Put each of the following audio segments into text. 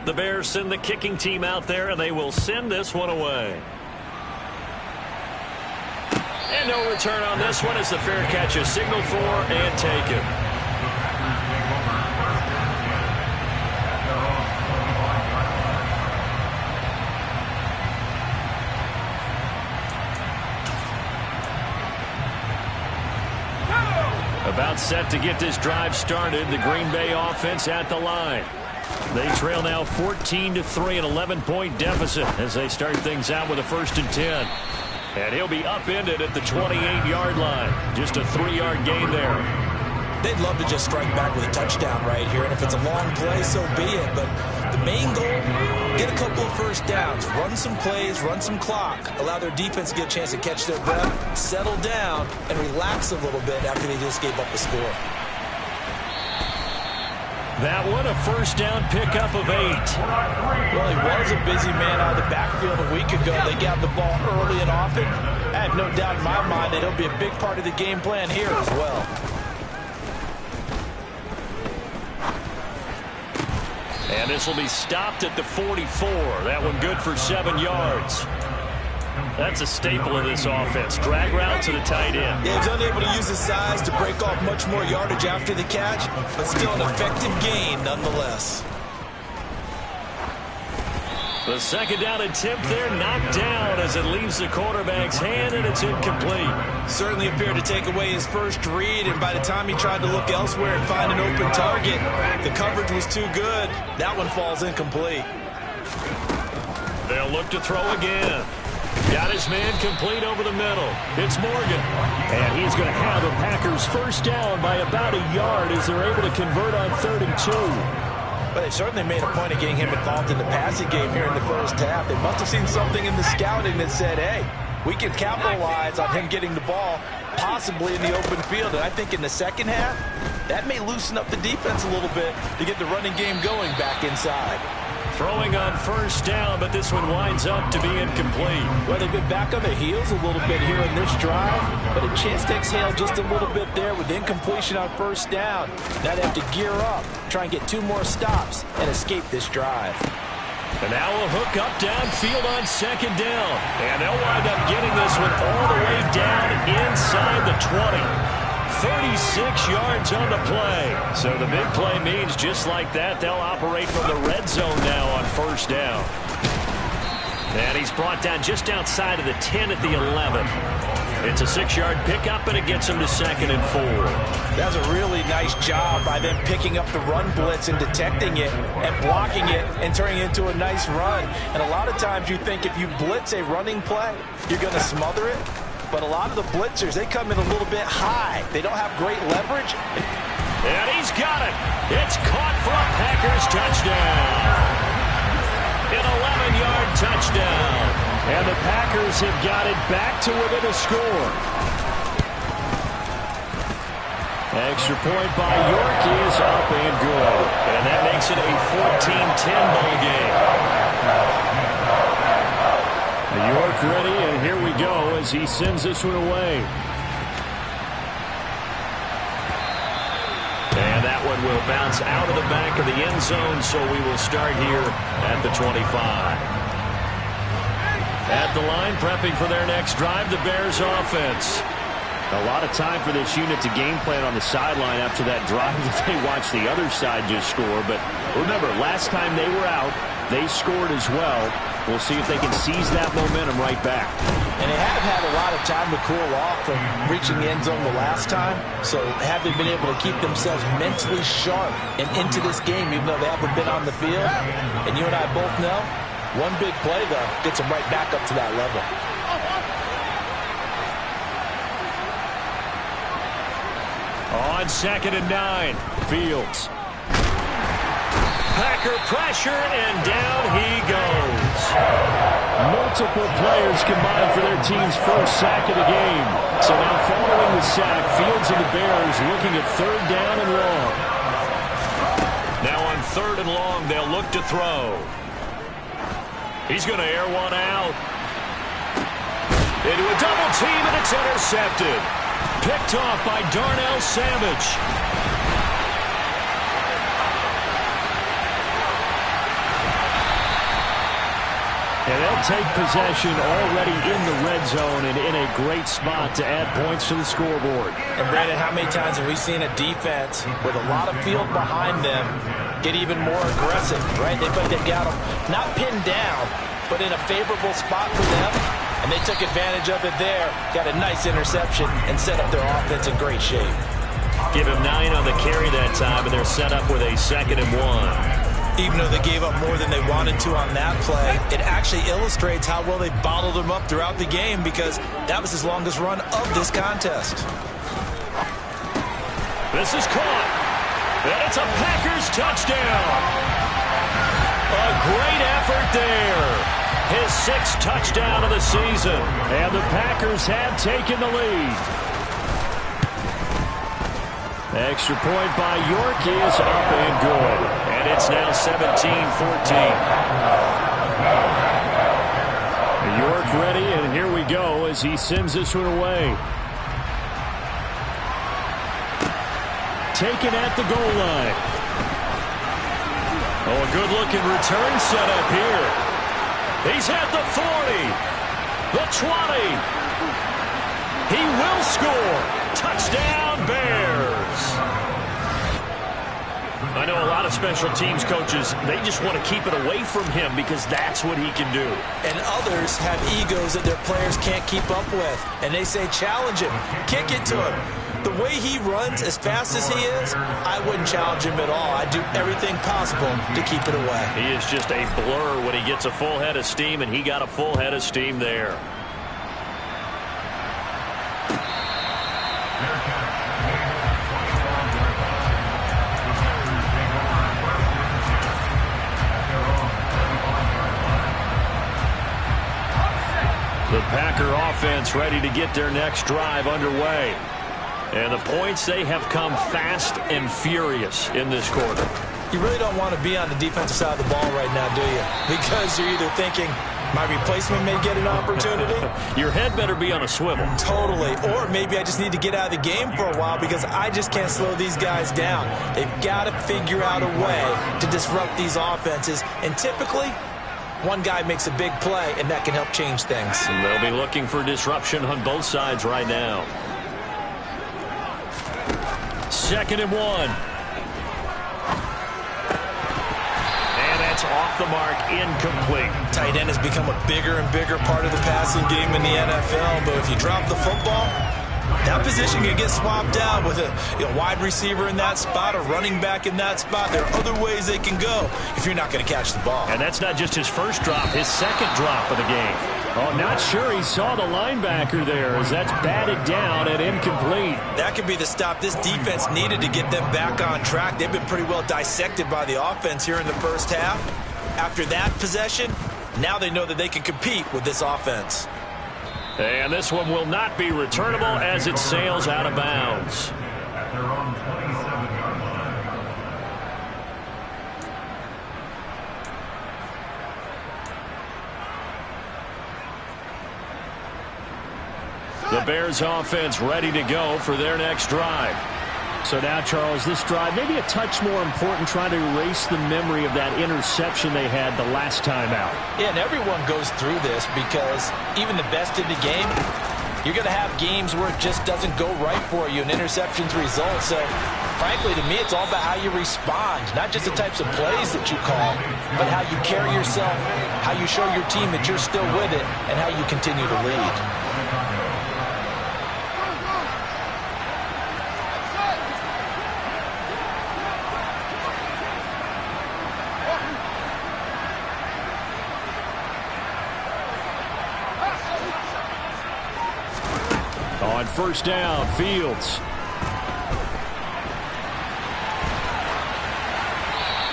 The Bears send the kicking team out there, and they will send this one away. And no return on this one as the fair catch is signaled for and taken. About set to get this drive started. The Green Bay offense at the line. They trail now 14-3, an 11-point deficit as they start things out with a 1st and 10. And he'll be upended at the 28-yard line. Just a 3-yard gain there. They'd love to just strike back with a touchdown right here. And if it's a long play, so be it. But the main goal, get a couple of first downs. Run some plays, run some clock. Allow their defense to get a chance to catch their breath, settle down, and relax a little bit after they just gave up the score. That one, a first down pickup of 8. Well, he was a busy man out of the backfield a week ago. They got the ball early and often. I have no doubt in my mind that he'll be a big part of the game plan here as well. And this will be stopped at the 44. That one good for 7 yards. That's a staple of this offense. Drag route to the tight end. Yeah, he's unable to use his size to break off much more yardage after the catch, but still an effective gain nonetheless. The second down attempt there knocked down as it leaves the quarterback's hand, and it's incomplete. Certainly appeared to take away his first read, and by the time he tried to look elsewhere and find an open target, the coverage was too good. That one falls incomplete. They'll look to throw again. Got his man complete over the middle. It's Morgan. And he's going to have the Packers first down by about a yard as they're able to convert on 3rd and 2. But they certainly made a point of getting him involved in the passing game here in the first half. They must have seen something in the scouting that said, hey, we can capitalize on him getting the ball possibly in the open field. And I think in the second half, that may loosen up the defense a little bit to get the running game going back inside. Throwing on first down, but this one winds up to be incomplete. Well, they've been back on their heels a little bit here in this drive, but a chance to exhale just a little bit there with incompletion on first down. Now they have to gear up, try and get 2 more stops, and escape this drive. And now a hook up downfield on second down. And they'll wind up getting this one all the way down inside the 20. 36 yards on the play. So the big play means just like that, they'll operate from the red zone now on first down. And he's brought down just outside of the 10 at the 11. It's a 6-yard pickup, and it gets him to 2nd and 4. That's a really nice job by them picking up the run blitz and detecting it and blocking it and turning it into a nice run. And a lot of times you think if you blitz a running play, you're going to smother it. But a lot of the blitzers, they come in a little bit high. They don't have great leverage. And he's got it. It's caught for a Packers touchdown. An 11-yard touchdown. And the Packers have got it back to within a score. Extra point by York is up and good. And that makes it a 14-10 ball game. York ready, and here we go as he sends this one away. And that one will bounce out of the back of the end zone, so we will start here at the 25. At the line, prepping for their next drive, the Bears offense. A lot of time for this unit to game plan on the sideline after that drive that they watched the other side just score. But remember, last time they were out, they scored as well. We'll see if they can seize that momentum right back. And they have had a lot of time to cool off from reaching the end zone the last time. So have they been able to keep themselves mentally sharp and into this game, even though they haven't been on the field? And you and I both know, one big play, though, gets them right back up to that level. On 2nd and 9, Fields. Packer pressure, and down he goes. Multiple players combined for their team's first sack of the game. So now following the sack, Fields and the Bears looking at 3rd down and long. Now on 3rd and long, they'll look to throw. He's going to air one out. Into a double team, and it's intercepted. Picked off by Darnell Savage. And they'll take possession already in the red zone and in a great spot to add points to the scoreboard. And Brandon, how many times have we seen a defense with a lot of field behind them get even more aggressive, right? They've got them not pinned down, but in a favorable spot for them, and they took advantage of it there, got a nice interception, and set up their offense in great shape. Give him 9 on the carry that time, and they're set up with a 2nd and 1. Even though they gave up more than they wanted to on that play, it actually illustrates how well they bottled them up throughout the game because that was his longest run of this contest. This is caught. And it's a Packers touchdown. A great effort there. His 6th touchdown of the season. And the Packers have taken the lead. Extra point by York is up and good. And it's now 17-14. York ready, and here we go as he sends this one away. Taken at the goal line. Oh, a good-looking return set up here. He's at the 40, the 20. He will score. Touchdown, Bears. I know a lot of special teams coaches, they just want to keep it away from him because that's what he can do. And others have egos that their players can't keep up with. And they say, challenge him, kick it to him. The way he runs as fast as he is, I wouldn't challenge him at all. I'd do everything possible to keep it away. He is just a blur when he gets a full head of steam, and he got a full head of steam there. The Packer offense ready to get their next drive underway. And the points, they have come fast and furious in this quarter. You really don't want to be on the defensive side of the ball right now, do you? Because you're either thinking, my replacement may get an opportunity. Your head better be on a swivel. Totally. Or maybe I just need to get out of the game for a while because I just can't slow these guys down. They've got to figure out a way to disrupt these offenses. And typically, one guy makes a big play, and that can help change things. And they'll be looking for disruption on both sides right now. 2nd and 1. And that's off the mark, incomplete. Tight end has become a bigger and bigger part of the passing game in the NFL, but if you drop the football, that position can get swapped out with a wide receiver in that spot, a running back in that spot. There are other ways they can go if you're not going to catch the ball. And that's not just his first drop, his 2nd drop of the game. Oh, not sure he saw the linebacker there as that's batted down and incomplete. That could be the stop this defense needed to get them back on track. They've been pretty well dissected by the offense here in the first half. After that possession, now they know that they can compete with this offense. And this one will not be returnable as it sails out of bounds. The Bears offense ready to go for their next drive. So now, Charles, this drive may be a touch more important, trying to erase the memory of that interception they had the last time out. Yeah, and everyone goes through this because even the best in the game, you're going to have games where it just doesn't go right for you, and interceptions result. So, frankly, to me, it's all about how you respond, not just the types of plays that you call, but how you carry yourself, how you show your team that you're still with it, and how you continue to lead. On 1st down, Fields.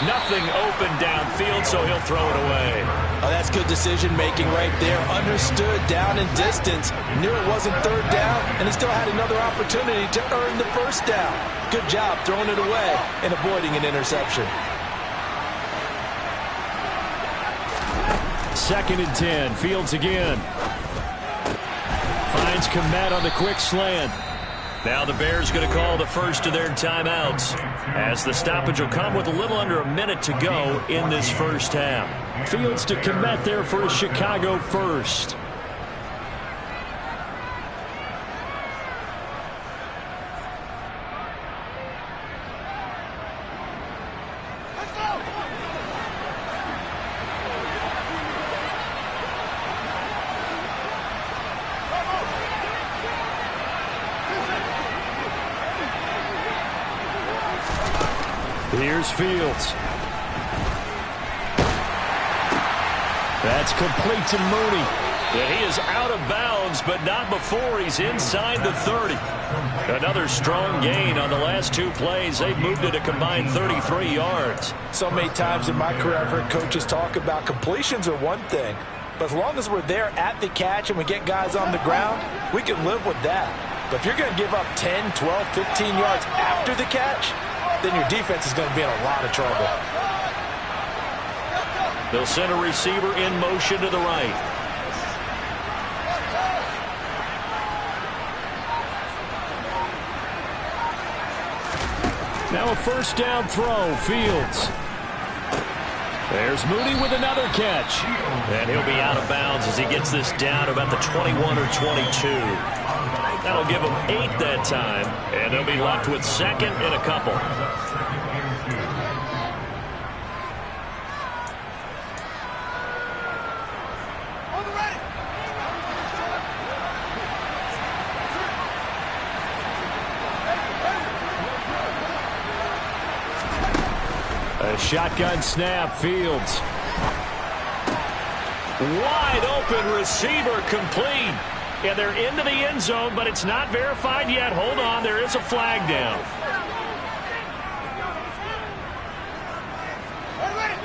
Nothing open downfield, so he'll throw it away. Oh, that's good decision-making right there. Understood down and distance. Knew it wasn't 3rd down, and he still had another opportunity to earn the 1st down. Good job throwing it away and avoiding an interception. 2nd and 10, Fields again. Finds Kmet on the quick slant. Now the Bears going to call the first of their timeouts, as the stoppage will come with a little under a minute to go in this first half. Fields to commit there for a Chicago first. Here's Fields. That's complete to Mooney. And he is out of bounds, but not before he's inside the 30. Another strong gain on the last two plays. They've moved it a combined 33 yards. So many times in my career I've heard coaches talk about completions are one thing, but as long as we're there at the catch and we get guys on the ground, we can live with that. But if you're going to give up 10, 12, 15 yards after the catch, then your defense is going to be in a lot of trouble. They'll send a receiver in motion to the right. Now a first down throw, Fields. There's Mooney with another catch. And he'll be out of bounds as he gets this down about the 21 or 22. That'll give them 8 that time, and they'll be left with second and a couple. A shotgun snap, Fields. Wide open receiver, complete. Yeah, they're into the end zone, but it's not verified yet. Hold on, there is a flag down.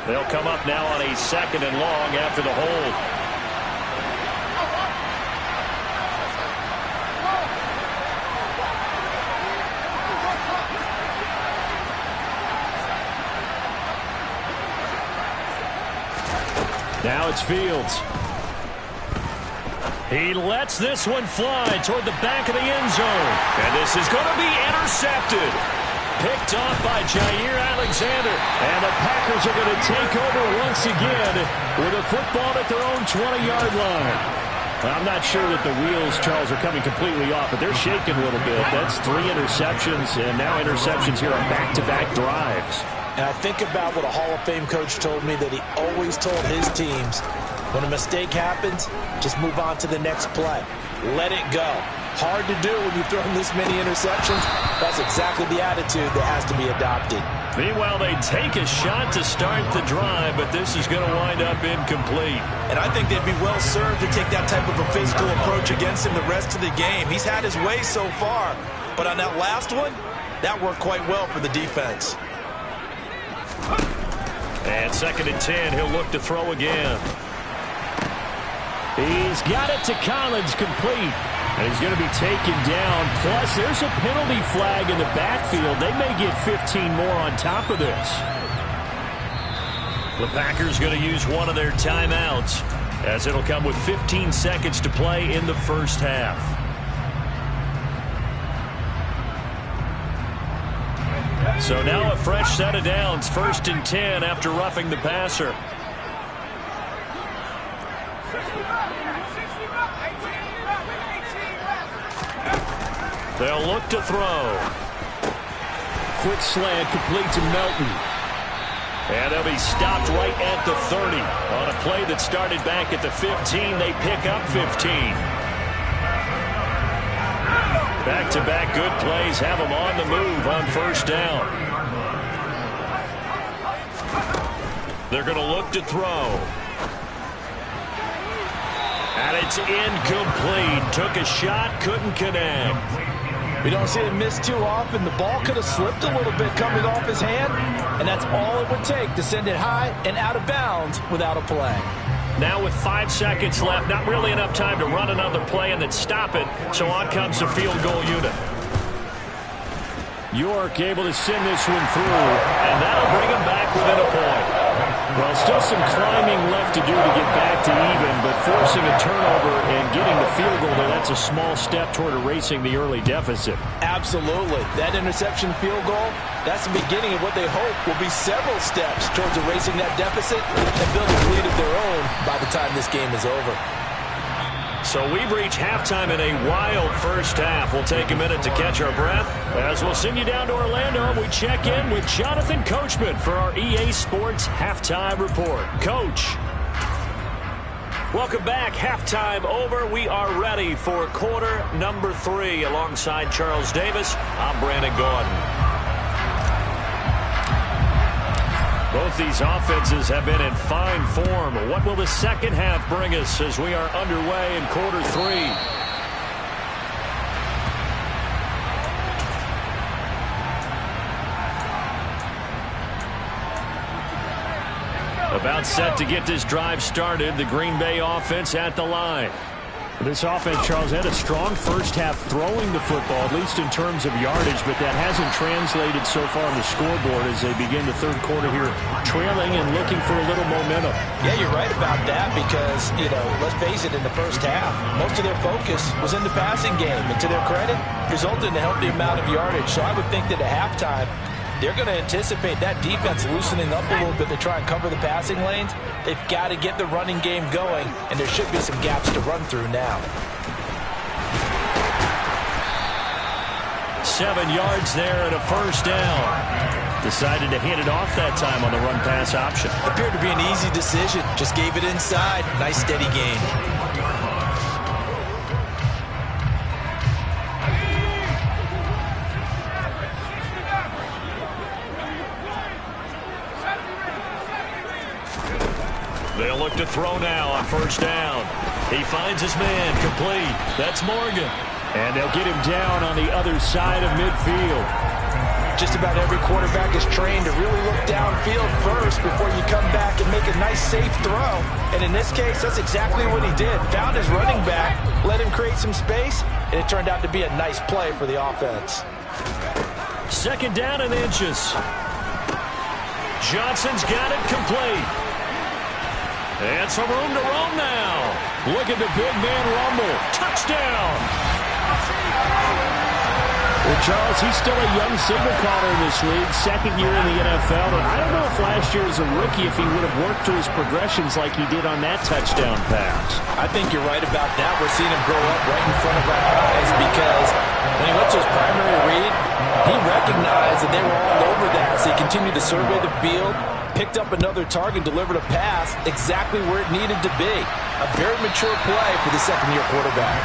They'll come up now on a second and long after the hold. Now it's Fields. He lets this one fly toward the back of the end zone. And this is going to be intercepted. Picked off by Jair Alexander. And the Packers are going to take over once again with a football at their own 20-yard line. I'm not sure that the wheels, Charles, are coming completely off, but they're shaking a little bit. That's 3 interceptions, and now interceptions here on back-to-back drives. And I think about what a Hall of Fame coach told me that he always told his teams, when a mistake happens, just move on to the next play. Let it go. Hard to do when you've thrown this many interceptions. That's exactly the attitude that has to be adopted. Meanwhile, they take a shot to start the drive, but this is going to wind up incomplete. And I think they'd be well served to take that type of a physical approach against him the rest of the game. He's had his way so far, but on that last one, that worked quite well for the defense. And second and 10, he'll look to throw again. He's got it to Collins, complete. And he's going to be taken down. Plus, there's a penalty flag in the backfield. They may get 15 more on top of this. The Packers going to use one of their timeouts, as it'll come with 15 seconds to play in the first half. So now a fresh set of downs, 1st and 10 after roughing the passer. They'll look to throw. Quick slant complete to Melton. And they'll be stopped right at the 30. On a play that started back at the 15, they pick up 15. Back-to-back good plays have them on the move on first down. They're going to look to throw. And it's incomplete. Took a shot, couldn't connect. We don't see him miss too often. The ball could have slipped a little bit coming off his hand, and that's all it would take to send it high and out of bounds without a play. Now with 5 seconds left, not really enough time to run another play and then stop it, so on comes the field goal unit. York able to send this one through, and that'll bring him back within a point. Well, still some climbing left to do to get back to even, but forcing a turnover and getting the field goal there, that's a small step toward erasing the early deficit. Absolutely. That interception field goal, that's the beginning of what they hope will be several steps towards erasing that deficit and building a lead of their own by the time this game is over. So we've reached halftime in a wild first half. We'll take a minute to catch our breath as we'll send you down to Orlando and we check in with Jonathan Coachman for our EA Sports Halftime Report. Coach. Welcome back. Halftime over. We are ready for quarter number 3 alongside Charles Davis. I'm Brandon Gaudin. Both these offenses have been in fine form. What will the second half bring us as we are underway in quarter 3? About set to get this drive started. The Green Bay offense at the line. This offense, Charles, had a strong first half throwing the football, at least in terms of yardage, but that hasn't translated so far on the scoreboard as they begin the third quarter here, trailing and looking for a little momentum. Yeah, you're right about that because, let's face it, in the first half, most of their focus was in the passing game. And to their credit, resulted in a healthy amount of yardage. So I would think that at halftime, they're going to anticipate that defense loosening up a little bit to try and cover the passing lanes. They've got to get the running game going, and there should be some gaps to run through now. 7 yards there and a first down. Decided to hand it off that time on the run-pass option. Appeared to be an easy decision. Just gave it inside. Nice steady gain. They'll look to throw now on first down. He finds his man complete. That's Morgan. And they'll get him down on the other side of midfield. Just about every quarterback is trained to really look downfield first before you come back and make a nice, safe throw. And in this case, that's exactly what he did. Found his running back, let him create some space, and it turned out to be a nice play for the offense. Second down and inches. Johnson's got it complete. And some room to roam now. Look at the big man rumble. Touchdown. Well, Charles, he's still a young signal caller in this league, second year in the NFL. And I don't know if last year as a rookie if he would have worked through his progressions like he did on that touchdown pass. I think you're right about that. We're seeing him grow up right in front of our eyes because when he went to his primary read, he recognized that they were all over that as he continued to survey the field, picked up another target, delivered a pass exactly where it needed to be. A very mature play for the second-year quarterback.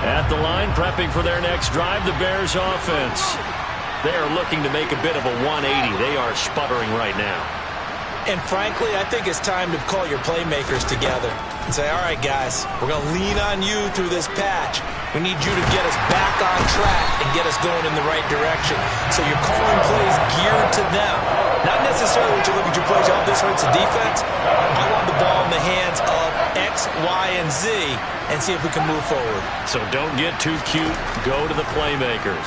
At the line, prepping for their next drive, the Bears offense. They are looking to make a bit of a 180. They are sputtering right now. And frankly, I think it's time to call your playmakers together and say, all right, guys, we're going to lean on you through this patch. We need you to get us back on track and get us going in the right direction. So you're calling plays geared to them. Not necessarily what you look at your plays, oh, this hurts the defense. I want the ball in the hands of X, Y, and Z and see if we can move forward. So don't get too cute. Go to the playmakers.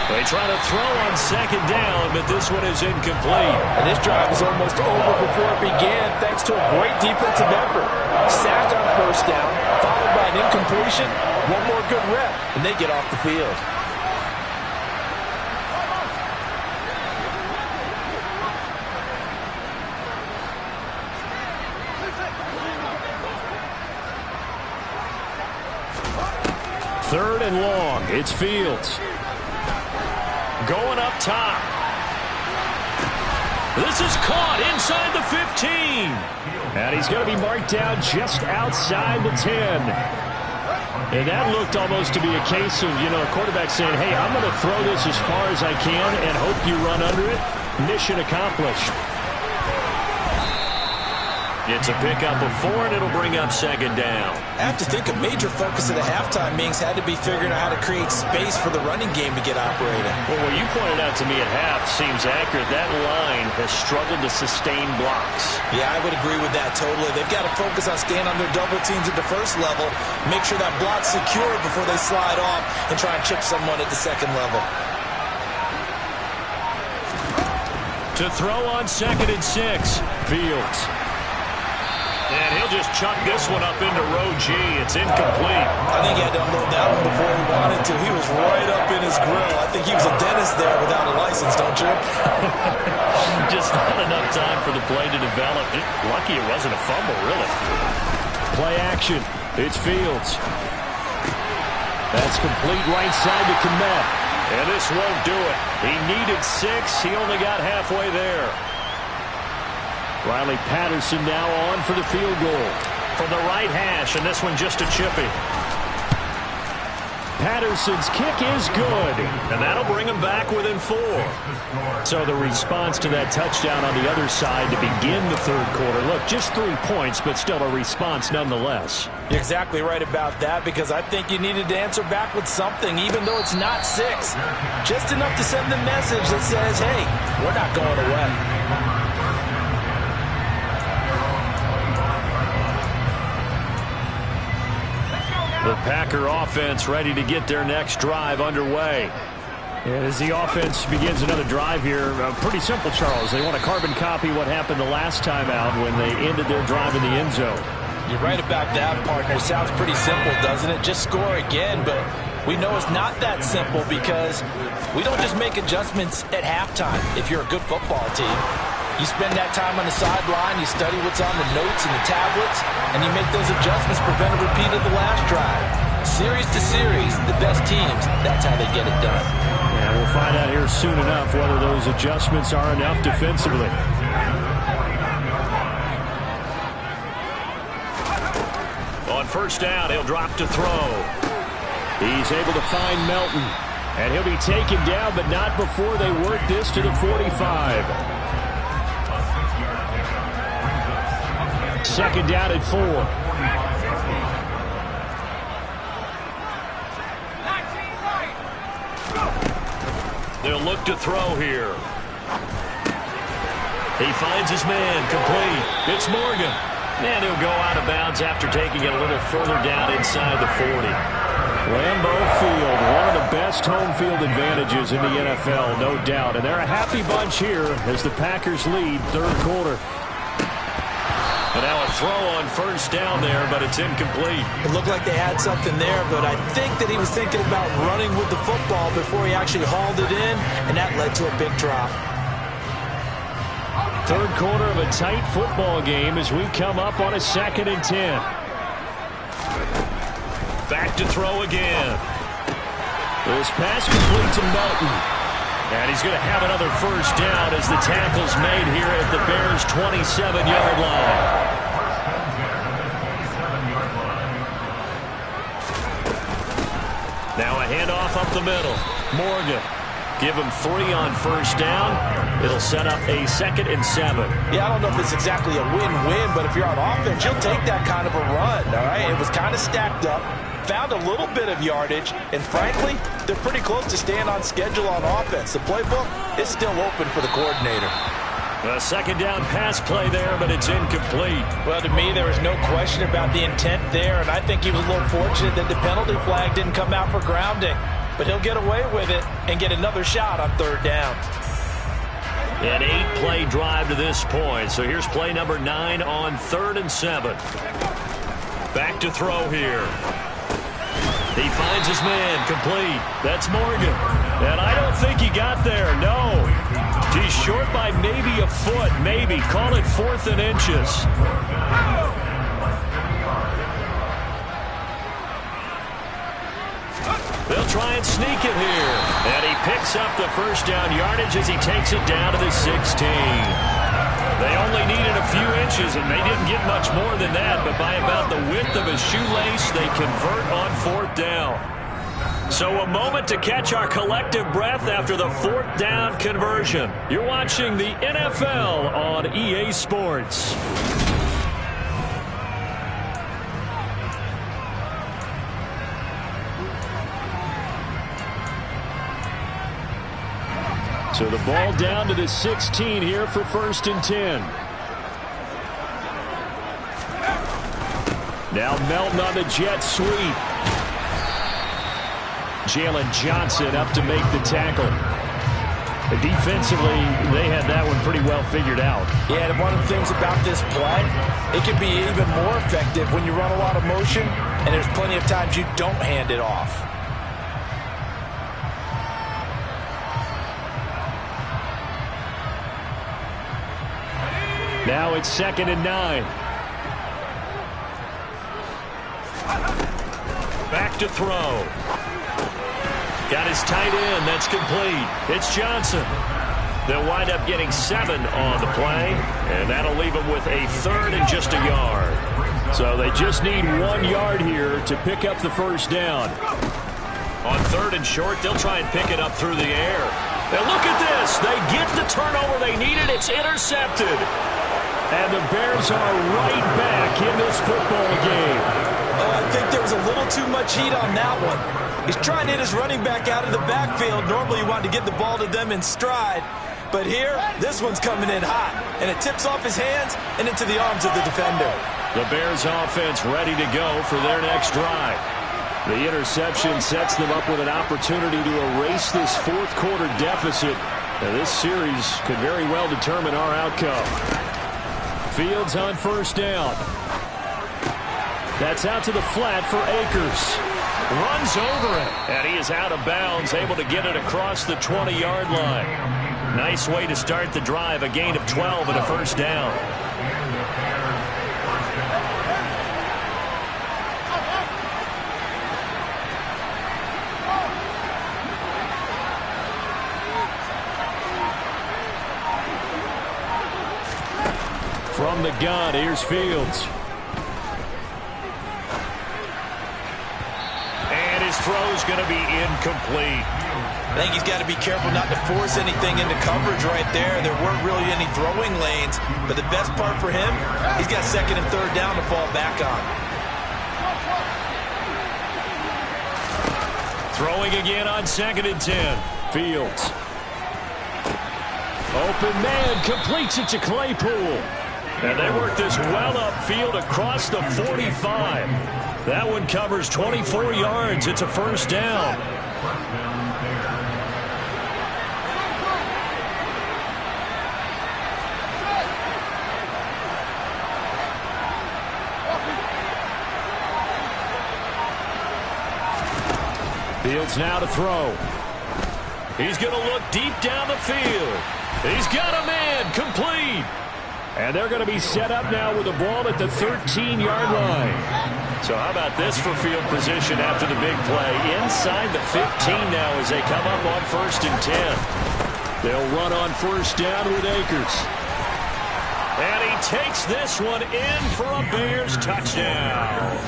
They try to throw on second down, but this one is incomplete. And this drive was almost over before it began thanks to a great defensive effort. Sack on first down, followed by an incompletion. One more good rep, and they get off the field. Third and long. It's Fields. Going up top. This is caught inside the 15. And he's going to be marked down just outside the 10. And that looked almost to be a case of, a quarterback saying, hey, I'm going to throw this as far as I can and hope you run under it. Mission accomplished. It's a pickup of 4, and it'll bring up second down. I have to think a major focus at the halftime meetings had to be figuring out how to create space for the running game to get operating. Well, what you pointed out to me at half seems accurate. That line has struggled to sustain blocks. Yeah, I would agree with that totally. They've got to focus on staying on their double teams at the first level, make sure that block's secure before they slide off and try and chip someone at the second level. To throw on 2nd and 6, Fields. And he'll just chuck this one up into row G. It's incomplete. I think he had to unload that one before he wanted to. He was right up in his grill. I think he was a dentist there without a license, don't you? Just not enough time for the play to develop. Just lucky it wasn't a fumble, really. Play action. It's Fields. That's complete right side to Kmet. And this won't do it. He needed 6. He only got halfway there. Riley Patterson now on for the field goal. From the right hash, and this one just a chippy. Patterson's kick is good, and that'll bring him back within 4. So the response to that touchdown on the other side to begin the third quarter. Look, just 3 points, but still a response nonetheless. You're exactly right about that, because I think you needed to answer back with something, even though it's not 6. Just enough to send the message that says, hey, we're not going away. The Packer offense ready to get their next drive underway. And as the offense begins another drive here, pretty simple, Charles. They want to carbon copy what happened the last time out when they ended their drive in the end zone. You're right about that, partner. Sounds pretty simple, doesn't it? Just score again, but we know it's not that simple because we don't just make adjustments at halftime if you're a good football team. You spend that time on the sideline, you study what's on the notes and the tablets, and you make those adjustments, prevent a repeat of the last drive. Series to series, the best teams, that's how they get it done. Yeah, we'll find out here soon enough whether those adjustments are enough defensively. On first down, he'll drop to throw. He's able to find Melton, and he'll be taken down, but not before they work this to the 45. Second down at 4. They'll look to throw here. He finds his man, complete. It's Morgan. And he'll go out of bounds after taking it a little further down inside the 40. Lambeau Field, one of the best home field advantages in the NFL, no doubt. And they're a happy bunch here as the Packers lead third quarter. And now a throw on first down there, but it's incomplete. It looked like they had something there, but I think that he was thinking about running with the football before he actually hauled it in, and that led to a big drop. Third quarter of a tight football game as we come up on a 2nd and 10. Back to throw again. This pass complete to Melton. And he's going to have another first down as the tackle's made here at the Bears' 27-yard line. Now a handoff up the middle. Morgan. Give him 3 on first down. It'll set up a 2nd and 7. Yeah, I don't know if it's exactly a win-win, but if you're on offense, you'll take that kind of a run, all right? It was kind of stacked up. Found a little bit of yardage, and frankly, they're pretty close to staying on schedule on offense. The playbook is still open for the coordinator. A second down pass play there, but it's incomplete. Well, to me, there was no question about the intent there, and I think he was a little fortunate that the penalty flag didn't come out for grounding. But he'll get away with it and get another shot on third down. An 8-play drive to this point, so here's play number 9 on 3rd and 7. Back to throw here. He finds his man, complete. That's Morgan. And I don't think he got there, no. He's short by maybe a foot, maybe. Call it 4th and inches. They'll try and sneak it here. And he picks up the first down yardage as he takes it down to the 16. They only needed a few inches, and they didn't get much more than that. But by about the width of his shoelace, they convert on 4th down. So a moment to catch our collective breath after the 4th down conversion. You're watching the NFL on EA Sports. So the ball down to the 16 here for 1st and 10. Now Melton on the jet sweep. Jalen Johnson up to make the tackle. Defensively, they had that one pretty well figured out. Yeah, and one of the things about this play, it can be even more effective when you run a lot of motion, and there's plenty of times you don't hand it off. Now it's 2nd and 9. Back to throw. Got his tight end. That's complete. It's Johnson. They'll wind up getting 7 on the play, and that'll leave them with a 3rd and just a yard. So they just need 1 yard here to pick up the 1st down. On 3rd and short, they'll try and pick it up through the air. Now look at this. They get the turnover they needed. It's intercepted. And the Bears are right back in this football game. Oh, I think there was a little too much heat on that one. He's trying to hit his running back out of the backfield. Normally you want to get the ball to them in stride. But here, this one's coming in hot. And it tips off his hands and into the arms of the defender. The Bears offense ready to go for their next drive. The interception sets them up with an opportunity to erase this 4th quarter deficit. Now, this series could very well determine our outcome. Fields on 1st down. That's out to the flat for Akers. Runs over it, and he is out of bounds, able to get it across the 20-yard line. Nice way to start the drive, a gain of 12 and a 1st down. From the gun, here's Fields. And his throw's going to be incomplete. I think he's got to be careful not to force anything into coverage right there. There weren't really any throwing lanes, but the best part for him, he's got 2nd and 3rd down to fall back on. Throwing again on 2nd and 10. Fields. Open man, completes it to Claypool. And they work this well upfield across the 45. That one covers 24 yards. It's a 1st down. Fields now to throw. He's going to look deep down the field. He's got a man, complete. And they're going to be set up now with the ball at the 13-yard line. So how about this for field position after the big play? Inside the 15 now as they come up on 1st and 10. They'll run on 1st down with Akers. And he takes this one in for a Bears touchdown.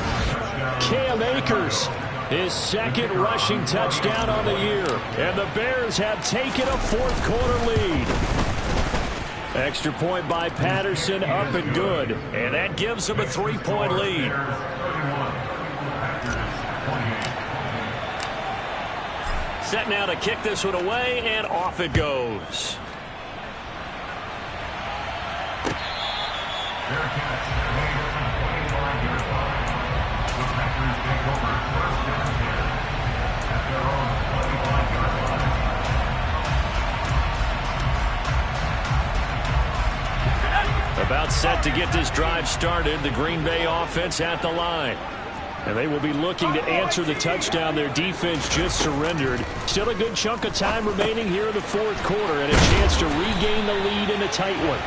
Cam Akers, his 2nd rushing touchdown on the year. And the Bears have taken a 4th quarter lead. Extra point by Patterson, up and good. And that gives them a 3-point lead. Set now to kick this one away, and off it goes. About set to get this drive started. The Green Bay offense at the line. And they will be looking to answer the touchdown their defense just surrendered. Still a good chunk of time remaining here in the 4th quarter and a chance to regain the lead in a tight one.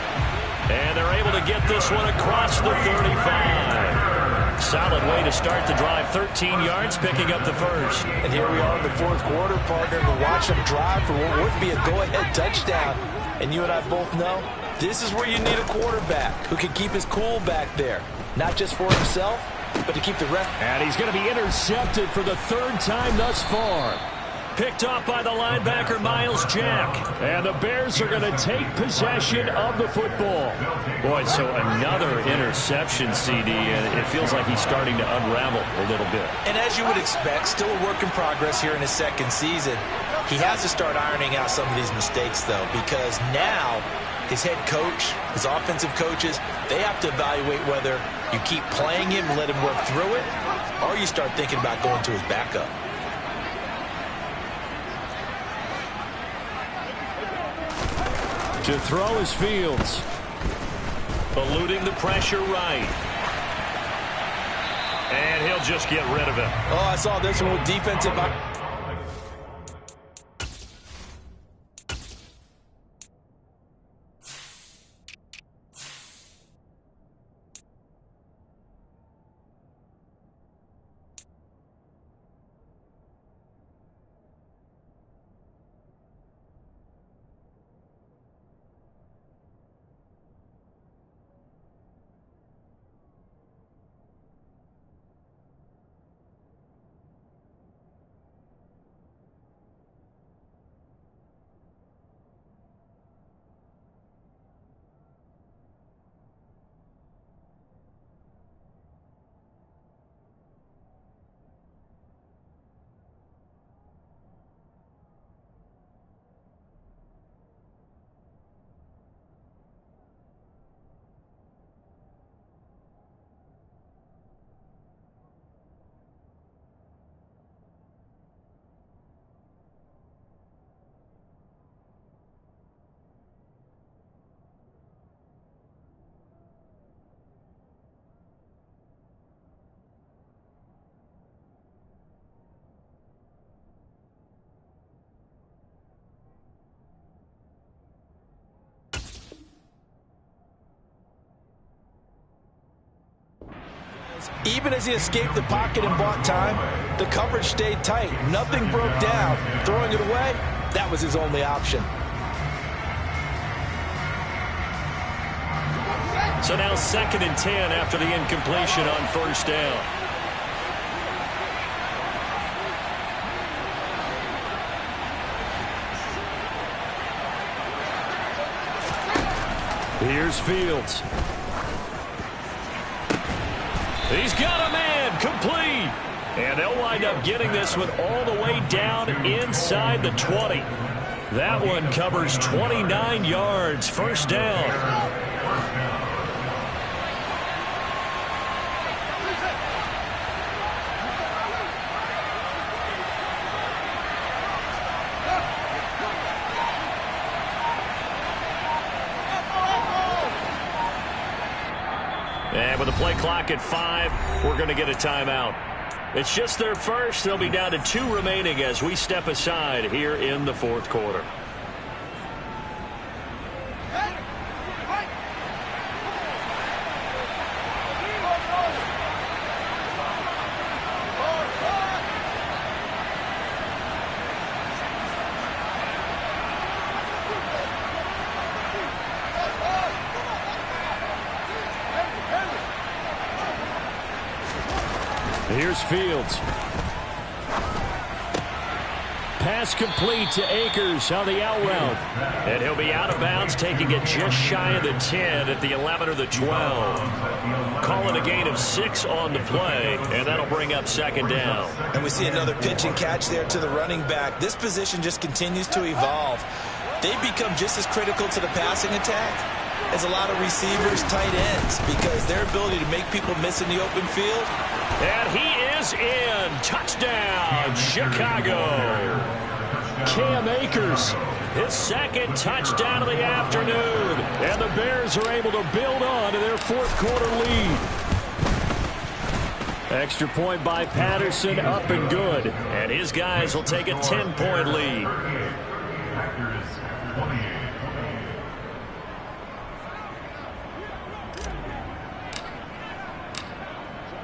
And they're able to get this one across the 35. Solid way to start the drive. 13 yards, picking up the 1st. And here we are in the 4th quarter, partner, to watch them drive for what would be a go-ahead touchdown. And you and I both know this is where you need a quarterback who can keep his cool back there. Not just for himself, but to keep the rest. And he's going to be intercepted for the 3rd time thus far. Picked off by the linebacker, Myles Jack. And the Bears are going to take possession of the football. Boy, so another interception, CD, and it feels like he's starting to unravel a little bit. And as you would expect, still a work in progress here in his second season. He has to start ironing out some of these mistakes, though, because now his head coach, his offensive coaches, they have to evaluate whether you keep playing him and let him work through it, or you start thinking about going to his backup. To throw is Fields. Eluding the pressure right. And he'll just get rid of it. Oh, I saw this one with defensive. Even as he escaped the pocket and bought time, the coverage stayed tight. Nothing broke down. Throwing it away, that was his only option. So now 2nd and 10 after the incompletion on first down. Here's Fields. He's got a man, complete. And they'll wind up getting this one all the way down inside the 20. That one covers 29 yards, first down. And with the play clock at 5, we're going to get a timeout. It's just their first. They'll be down to 2 remaining as we step aside here in the fourth quarter. Here's Fields. Pass complete to Akers on the out route. And he'll be out of bounds, taking it just shy of the 10 at the 11 or the 12. Calling a gain of 6 on the play, and that'll bring up 2nd down. And we see another pitch and catch there to the running back. This position just continues to evolve. They've become just as critical to the passing attack as a lot of receivers, tight ends, because their ability to make people miss in the open field. And he is in. Touchdown, Chicago. Cam Akers, his 2nd touchdown of the afternoon. And the Bears are able to build on to their fourth quarter lead. Extra point by Patterson, up and good. And his guys will take a 10-point lead.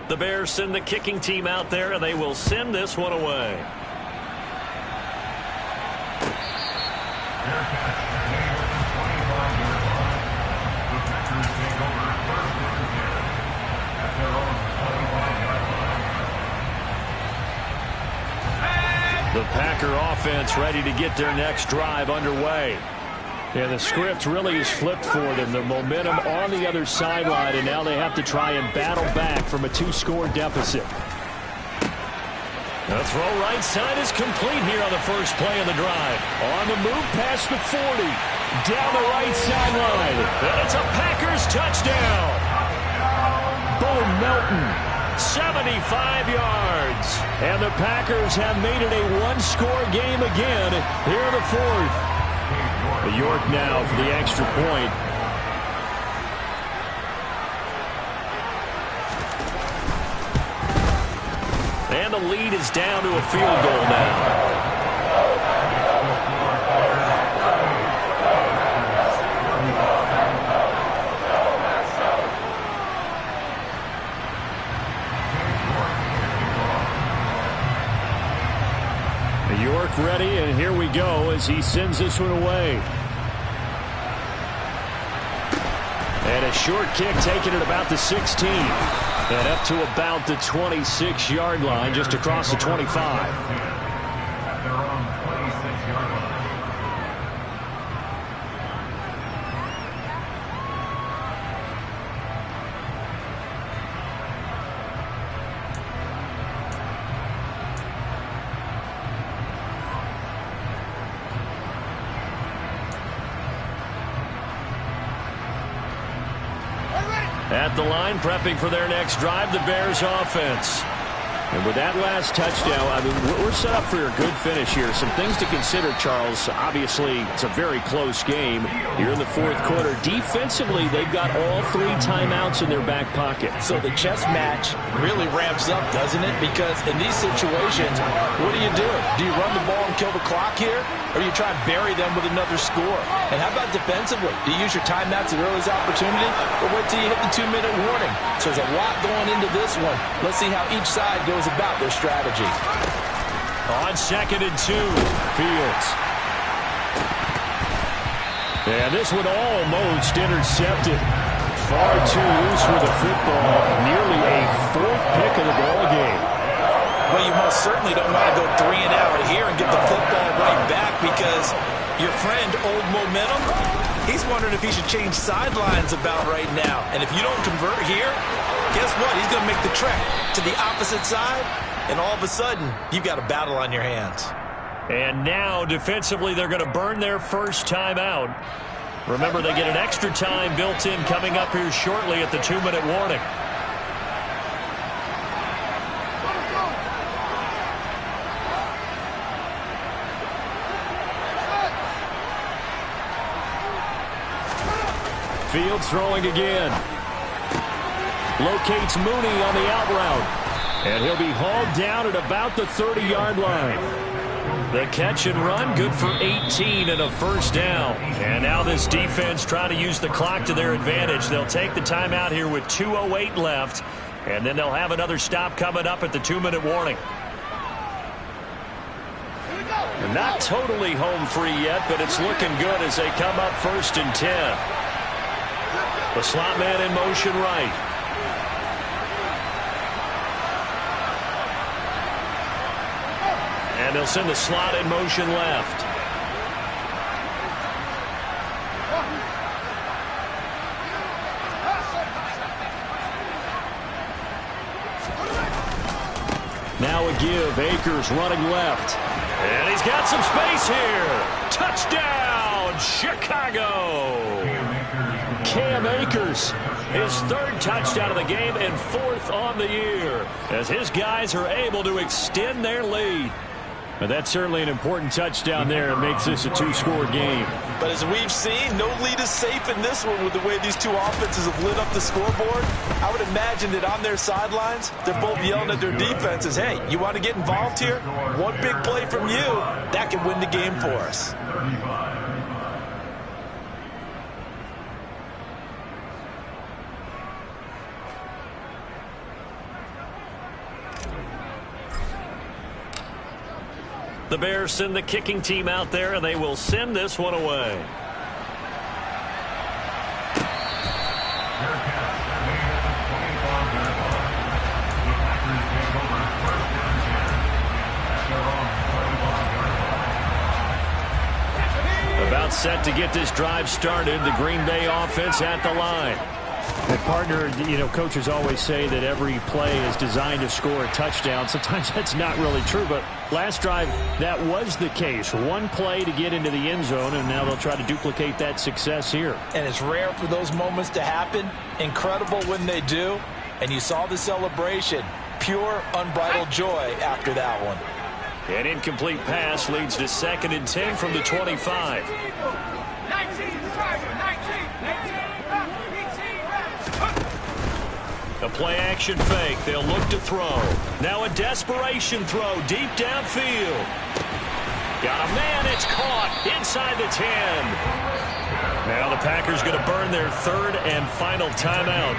The Bears send the kicking team out there, and they will send this one away. The Packer offense ready to get their next drive underway. And the script really is flipped for them. The momentum on the other sideline, and now they have to try and battle back from a 2-score deficit. The throw right side is complete here on the first play of the drive. On the move past the 40. Down the right sideline. And it's a Packers touchdown. Bo Melton, 75 yards. And the Packers have made it a one-score game again here in the fourth. York now for the extra point. And the lead is down to a field goal now. York ready, and here we go as he sends this one away. And a short kick taken at about the 16. And up to about the 26-yard line, just across the 25. At the line, prepping for their next drive, the Bears offense. And with that last touchdown, I mean, we're set up for a good finish here. Some things to consider, Charles. Obviously, it's a very close game here in the fourth quarter. Defensively, they've got all 3 timeouts in their back pocket. So the chess match really ramps up, doesn't it? Because in these situations, what do you do? Do you run the ball and kill the clock here? Or you try and bury them with another score? And how about defensively? Do you use your timeouts at earliest opportunity? Or wait till you hit the 2-minute warning? So there's a lot going into this one. Let's see how each side goes about their strategy. On 2nd and 2, Fields. And this one almost intercepted. Far too loose with the football. Nearly a 4th pick of the ball game. Well, you most certainly don't want to go 3 and out here and get the football right back, because your friend, Old Momentum, he's wondering if he should change sidelines about right now. And if you don't convert here, guess what? He's going to make the trek to the opposite side, and all of a sudden, you've got a battle on your hands. And now, defensively, they're going to burn their first time out. Remember, they get an extra time built in coming up here shortly at the 2-minute warning. Fields throwing again. Locates Mooney on the out route. And he'll be hauled down at about the 30-yard line. The catch and run, good for 18 and a first down. And now this defense trying to use the clock to their advantage. They'll take the timeout here with 2:08 left. And then they'll have another stop coming up at the 2-minute warning. Not totally home free yet, but it's looking good as they come up 1st and 10. The slot man in motion right. And they'll send the slot in motion left. Now a give. Akers running left. And he's got some space here. Touchdown, Chicago. Cam Akers, his 3rd touchdown of the game and 4th on the year, as his guys are able to extend their lead. And that's certainly an important touchdown there. It makes this a 2-score game. But as we've seen, no lead is safe in this one with the way these two offenses have lit up the scoreboard. I would imagine that on their sidelines, they're both yelling at their defenses, hey, you want to get involved here? One big play from you, that can win the game for us. The Bears send the kicking team out there, and they will send this one away. set to get this drive started. The Green Bay offense at the line. And partner, coaches always say that every play is designed to score a touchdown. Sometimes that's not really true, but last drive, that was the case. One play to get into the end zone, and now they'll try to duplicate that success here. And it's rare for those moments to happen. Incredible when they do. And you saw the celebration. Pure, unbridled joy after that one. An incomplete pass leads to 2nd and 10 from the 25. A play-action fake. They'll look to throw. Now a desperation throw deep downfield. Got a man. It's caught inside the 10. Now the Packers going to burn their 3rd and final timeout,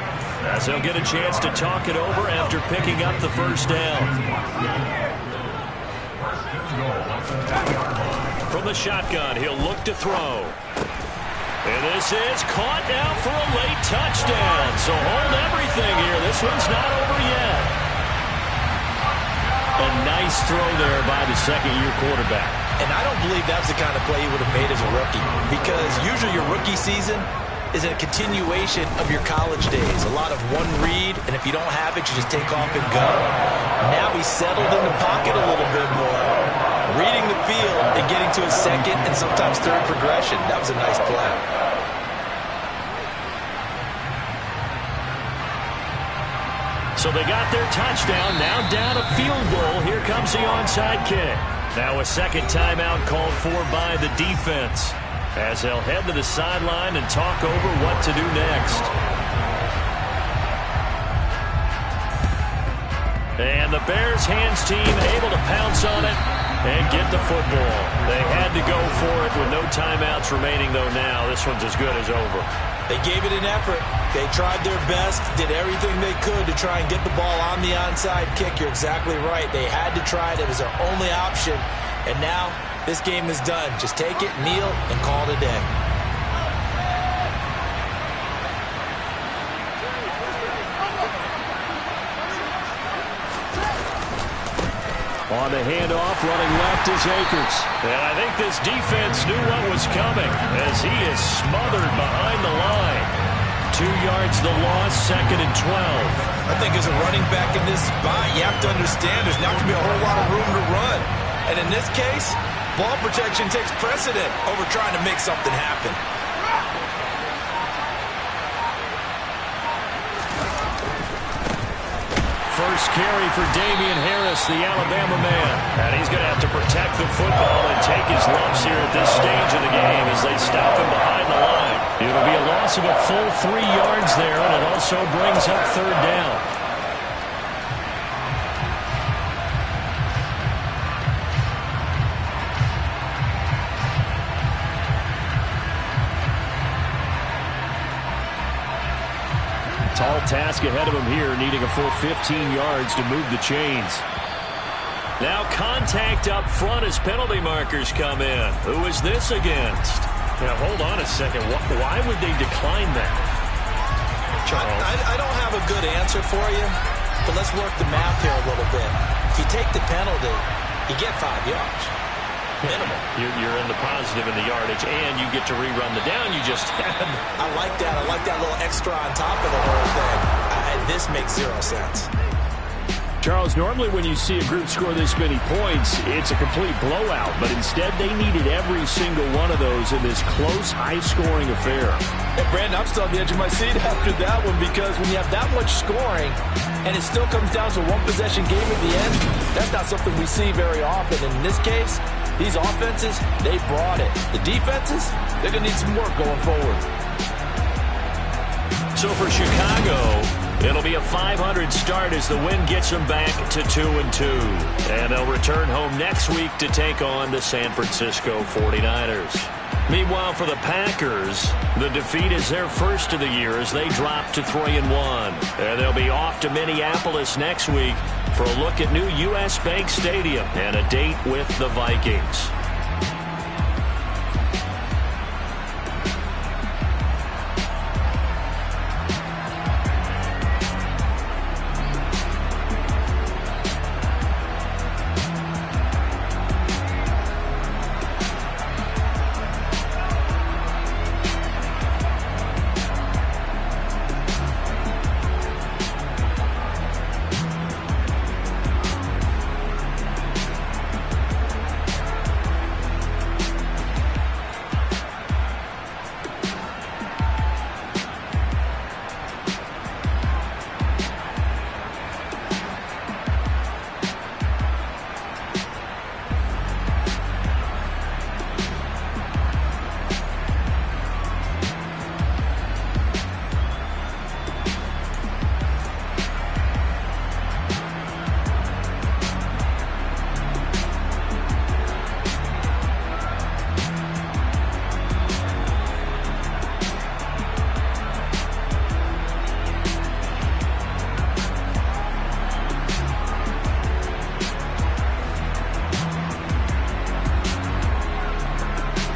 as they'll get a chance to talk it over after picking up the first down. From the shotgun, he'll look to throw. And this is caught now for a late touchdown. So hold everything here. This one's not over yet. A nice throw there by the second-year quarterback. And I don't believe that's the kind of play he would have made as a rookie, because usually your rookie season is a continuation of your college days. A lot of one read, and if you don't have it, you just take off and go. Now he's settled in the pocket a little bit more, reading the field and getting to his 2nd and sometimes 3rd progression. That was a nice play. So they got their touchdown, now down a field goal. Here comes the onside kick. Now a second timeout called for by the defense, as they'll head to the sideline and talk over what to do next. And the Bears hands team able to pounce on it and get the football. They had to go for it with no timeouts remaining, though. Now this one's as good as over. They gave it an effort. They tried their best, did everything they could to try and get the ball on the onside kick. You're exactly right. They had to try it. It was their only option. And now this game is done. Just take it, kneel, and call it a day. On the handoff, running left is Akers. And I think this defense knew what was coming, as he is smothered behind the line. 2 yards the loss, 2nd and 12. I think as a running back in this spot, you have to understand there's not going to be a whole lot of room to run. And in this case, ball protection takes precedent over trying to make something happen. First carry for Damian Harris, the Alabama man. And he's going to have to protect the football and take his lumps here at this stage of the game as they stop him behind the line. It'll be a loss of a full 3 yards there, and it also brings up 3rd down. Tall task ahead of him here, needing a full 15 yards to move the chains. Now contact up front as penalty markers come in. Who is this against? Now, hold on a second. Why would they decline that? I don't have a good answer for you, but let's work the math here a little bit. If you take the penalty, you get 5 yards. Minimum. You're in the positive in the yardage, and you get to rerun the down you just had. I like that. I like that little extra on top of the whole thing. This makes 0 sense. Charles, normally when you see a group score this many points, it's a complete blowout. But instead, they needed every single one of those in this close, high-scoring affair. And Brandon, I'm still on the edge of my seat after that one, because when you have that much scoring and it still comes down to a one-possession game at the end, that's not something we see very often. And in this case, these offenses, they brought it. The defenses, they're going to need some work going forward. So for Chicago, it'll be a 500 start as the win gets them back to 2-2. And they'll return home next week to take on the San Francisco 49ers. Meanwhile, for the Packers, the defeat is their first of the year as they drop to 3-1. And they'll be off to Minneapolis next week for a look at new U.S. Bank Stadium and a date with the Vikings.